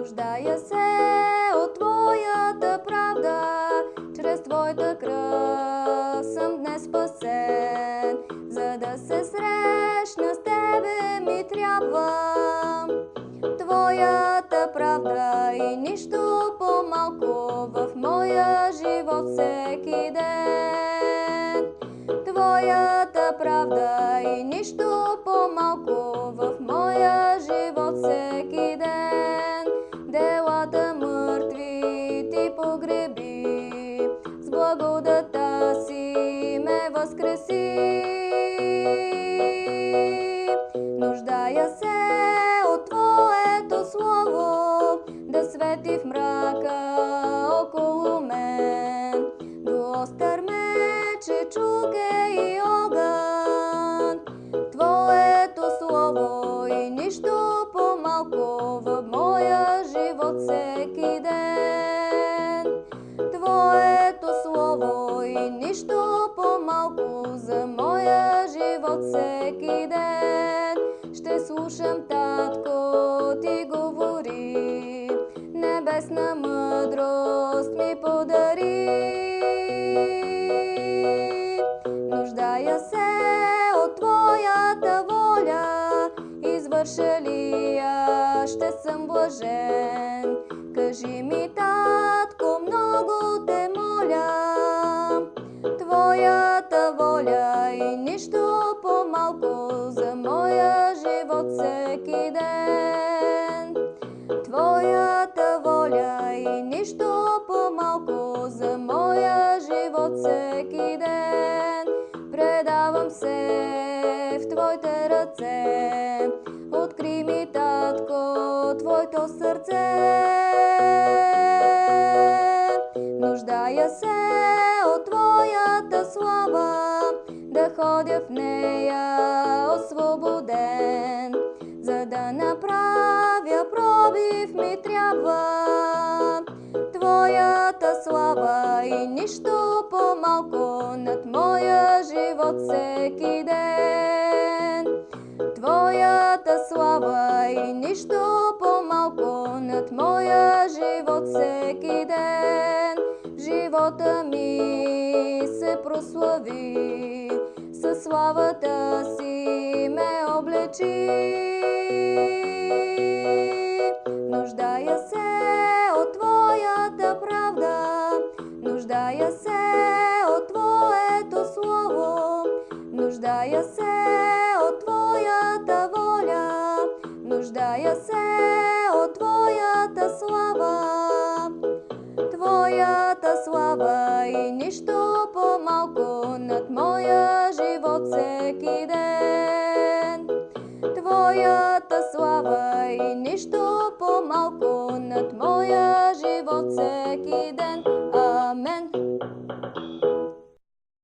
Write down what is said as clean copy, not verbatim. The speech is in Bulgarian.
Нуждая се от Твоята правда, чрез Твоята кръв съм днес спасен. За да се срещна с Тебе ми трябва Твоята правда и нищо по-малко в моя живот всеки ден. Твоята правда и нищо по-малко в моя живот всеки ден. Делата мъртви Ти погреби, с благодата си ме възкреси. Нуждая се от Твоето слово, да свети в мрака около мен. Двуостър меч е чука и огън, Твоето слово и нищо по-малко в моя живот всеки ден. Твоето слово и нищо по-малко за моя живот всеки ден. Ще слушам, Татко, Ти говори, небесна мъдрост ми подари. Нуждая се от Твоята воля, извърша ли я, ще съм блажен. Кажи ми, Татко, много те моля, Твоята воля и нищо по-малко за моя живот всеки ден. Твоята воля и нищо по-малко за моя живот всеки ден. Предавам се в Твоите ръце, откри ми, Татко, Твоето сърце. Нуждая се от Твоята слава, да ходя в нея освободен. За да направя пробив ми трябва Твоята слава и нищо по-малко над моя живот всеки ден. Твоята слава и нищо по-малко над моя живот всеки ден. Живота ми се прослави, със славата си ме облечи. Нуждая се от Твоята правда, нуждая се от Твоето слово, нуждая се от Твоята воля, нуждая се от Твоята слава. Твоята слава и нищо по-малко над моя живот всеки ден. Твоята слава и нищо по-малко над моя живот всеки